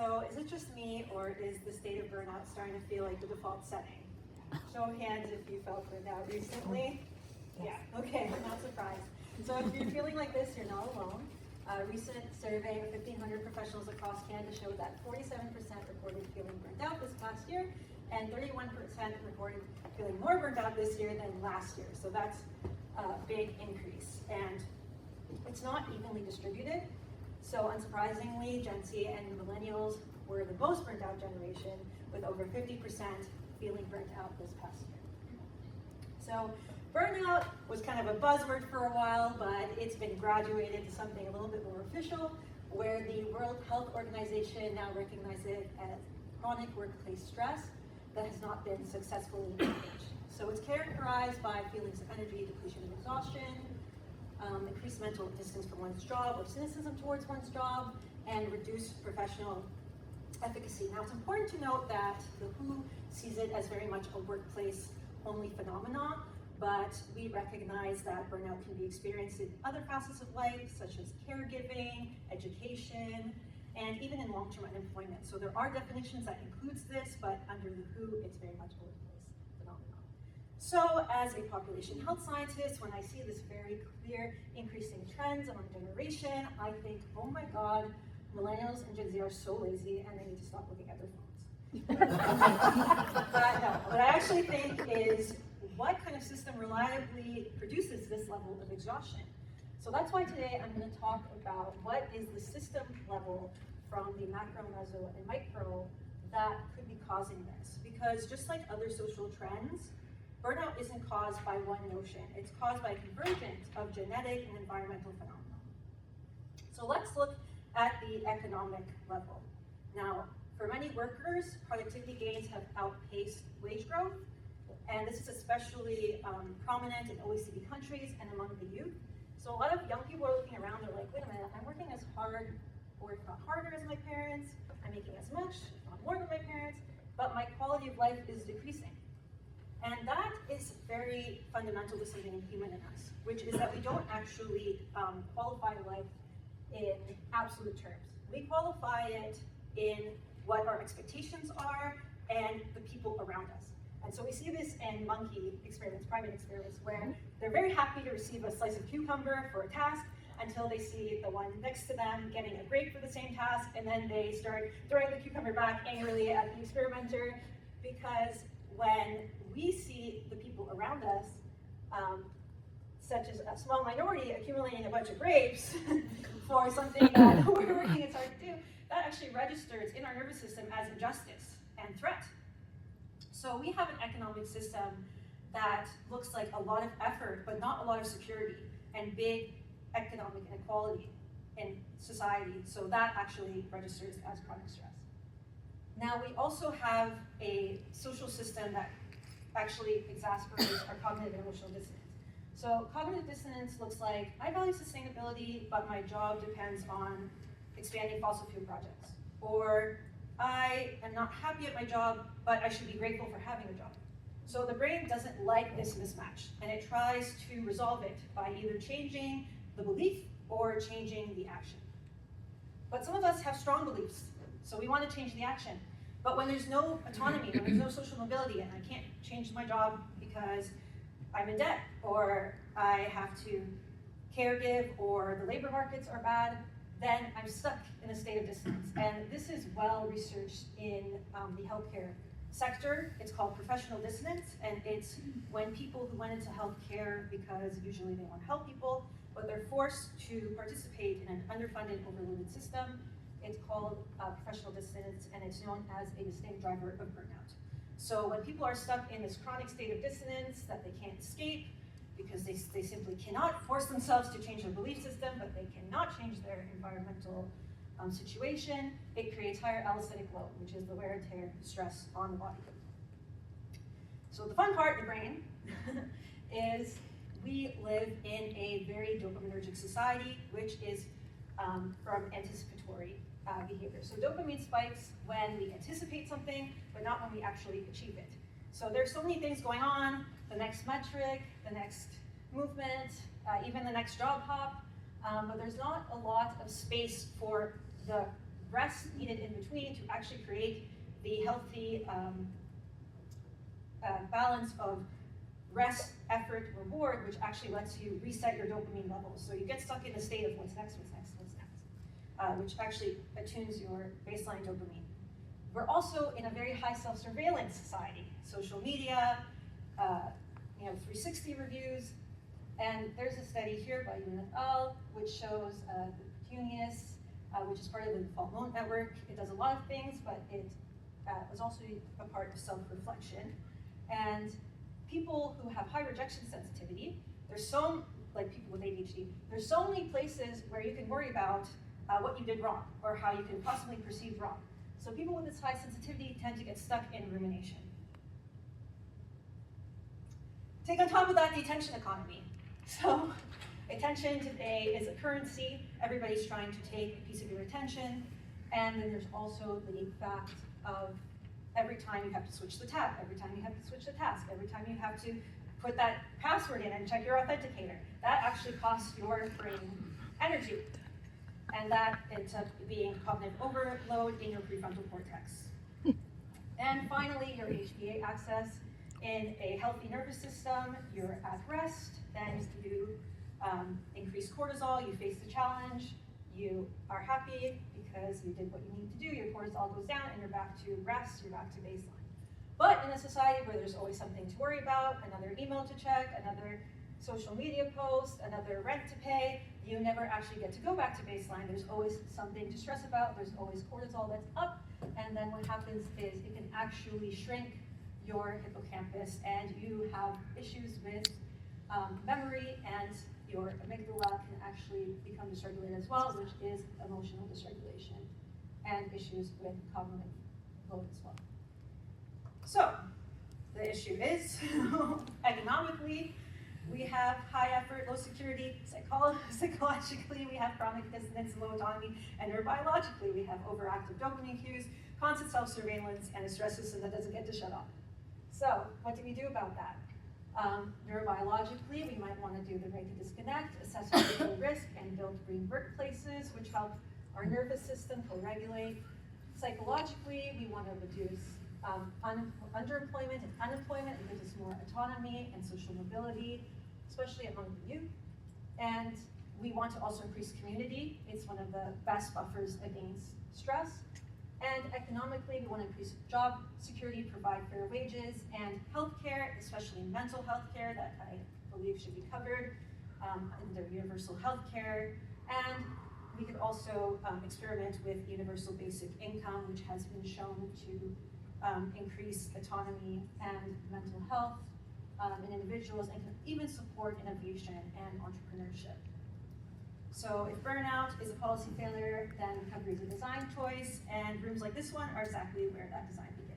So is it just me, or is the state of burnout starting to feel like the default setting? Show of hands if you felt burned out recently. Yeah, okay, I'm not surprised. So if you're feeling like this, you're not alone. A recent survey of 1,500 professionals across Canada showed that 47% reported feeling burnt out this past year, and 31% reported feeling more burnt out this year than last year. So that's a big increase. And it's not evenly distributed. So unsurprisingly, Gen Z and millennials were the most burnt out generation, with over 50% feeling burnt out this past year. So burnout was kind of a buzzword for a while, but it's been graduated to something a little bit more official, where the World Health Organization now recognizes it as chronic workplace stress that has not been successfully managed. So it's characterized by feelings of energy, depletion, and exhaustion, increased mental distance from one's job or cynicism towards one's job, and reduced professional efficacy. Now, it's important to note that the WHO sees it as very much a workplace-only phenomenon, but we recognize that burnout can be experienced in other facets of life, such as caregiving, education, and even in long-term unemployment. So there are definitions that includes this, but under the WHO, it's very much a workplace phenomenon. So as a population health scientist, when I see this very clear increasing trends among generation, I think, oh my God, millennials and Gen Z are so lazy and they need to stop looking at their phones. But no, what I actually think is, what kind of system reliably produces this level of exhaustion? So that's why today I'm going to talk about what is the system level from the macro, meso, and micro that could be causing this. Because just like other social trends, burnout isn't caused by one notion. It's caused by a convergence of genetic and environmental phenomena. So let's look at the economic level. Now, for many workers, productivity gains have outpaced wage growth, and this is especially prominent in OECD countries and among the youth. So a lot of young people are looking around, they're like, wait a minute, I'm working as hard, or if not harder as my parents, I'm making as much, if not more than my parents, but my quality of life is decreasing. And that is very fundamental to something human in us, which is that we don't actually qualify life in absolute terms. We qualify it in what our expectations are and the people around us. And so we see this in monkey experiments, primate experiments, where they're very happy to receive a slice of cucumber for a task until they see the one next to them getting a grape for the same task, and then they start throwing the cucumber back angrily at the experimenter, because when we see the people around us, such as a small minority accumulating a bunch of grapes for something that we're working as hard to do, that actually registers in our nervous system as injustice and threat. So we have an economic system that looks like a lot of effort, but not a lot of security, and big economic inequality in society. So that actually registers as chronic stress. Now, we also have a social system that actually exacerbates our cognitive and emotional dissonance. So cognitive dissonance looks like, I value sustainability, but my job depends on expanding fossil fuel projects. Or I am not happy at my job, but I should be grateful for having a job. So the brain doesn't like this mismatch, and it tries to resolve it by either changing the belief or changing the action. But some of us have strong beliefs, so we want to change the action. But when there's no autonomy, when there's no social mobility, and I can't change my job because I'm in debt, or I have to caregive, or the labor markets are bad, then I'm stuck in a state of dissonance. And this is well researched in the healthcare sector. It's called professional dissonance, and it's when people who went into healthcare because usually they want to help people, but they're forced to participate in an underfunded, overloaded system. It's called professional dissonance, and it's known as a distinct driver of burnout. So when people are stuck in this chronic state of dissonance that they can't escape, because they simply cannot force themselves to change their belief system, but they cannot change their environmental situation, it creates higher allostatic load, which is the wear and tear stress on the body. So the fun part, the brain, is we live in a very dopaminergic society, which is from anticipatory behavior. So dopamine spikes when we anticipate something, but not when we actually achieve it. So there's so many things going on, the next metric, the next movement, even the next job hop, but there's not a lot of space for the rest needed in between to actually create the healthy balance of rest, effort, reward, which actually lets you reset your dopamine levels. So you get stuck in a state of what's next, which actually attunes your baseline dopamine. We're also in a very high self-surveillance society. Social media, 360 reviews, and there's a study here by Yoon et al., which shows the Pecunious, which is part of the default mode network. It does a lot of things, but it was also a part of self-reflection. And people who have high rejection sensitivity, like people with ADHD, there's so many places where you can worry about what you did wrong, or how you can possibly perceive wrong. So people with this high sensitivity tend to get stuck in rumination. Take on top of that the attention economy. So attention today is a currency. Everybody's trying to take a piece of your attention. And then there's also the fact of every time you have to switch the tab, every time you have to switch the task, every time you have to put that password in and check your authenticator. That actually costs your brain energy. And that ends up being cognitive overload in your prefrontal cortex. And finally, your HPA axis. In a healthy nervous system, you're at rest, then you increase cortisol, you face the challenge, you are happy because you did what you need to do, your cortisol goes down, and you're back to rest, you're back to baseline. But in a society where there's always something to worry about, another email to check, another social media post, another rent to pay, you never actually get to go back to baseline. There's always something to stress about, there's always cortisol that's up, and then what happens is it can actually shrink your hippocampus, and you have issues with memory, and your amygdala can actually become dysregulated as well, which is emotional dysregulation, and issues with cognitive load as well. So, the issue is, economically, we have high effort, low security. Psychologically, we have chronic dissonance, low autonomy, and neurobiologically, we have overactive dopamine cues, constant self-surveillance, and a stress system that doesn't get to shut off. So, what do we do about that? Neurobiologically, we might want to do the right to disconnect, assess physical risk, and build green workplaces, which help our nervous system co-regulate. Psychologically, we want to reduce underemployment and unemployment. It gives us more autonomy and social mobility, especially among the youth. And we want to also increase community. It's one of the best buffers against stress. And economically, we want to increase job security, provide fair wages, and healthcare, especially mental health care that I believe should be covered under universal healthcare. And we could also experiment with universal basic income, which has been shown to increase autonomy and mental health in individuals, and can even support innovation and entrepreneurship. So if burnout is a policy failure, then recovery is a design choice, and rooms like this one are exactly where that design begins.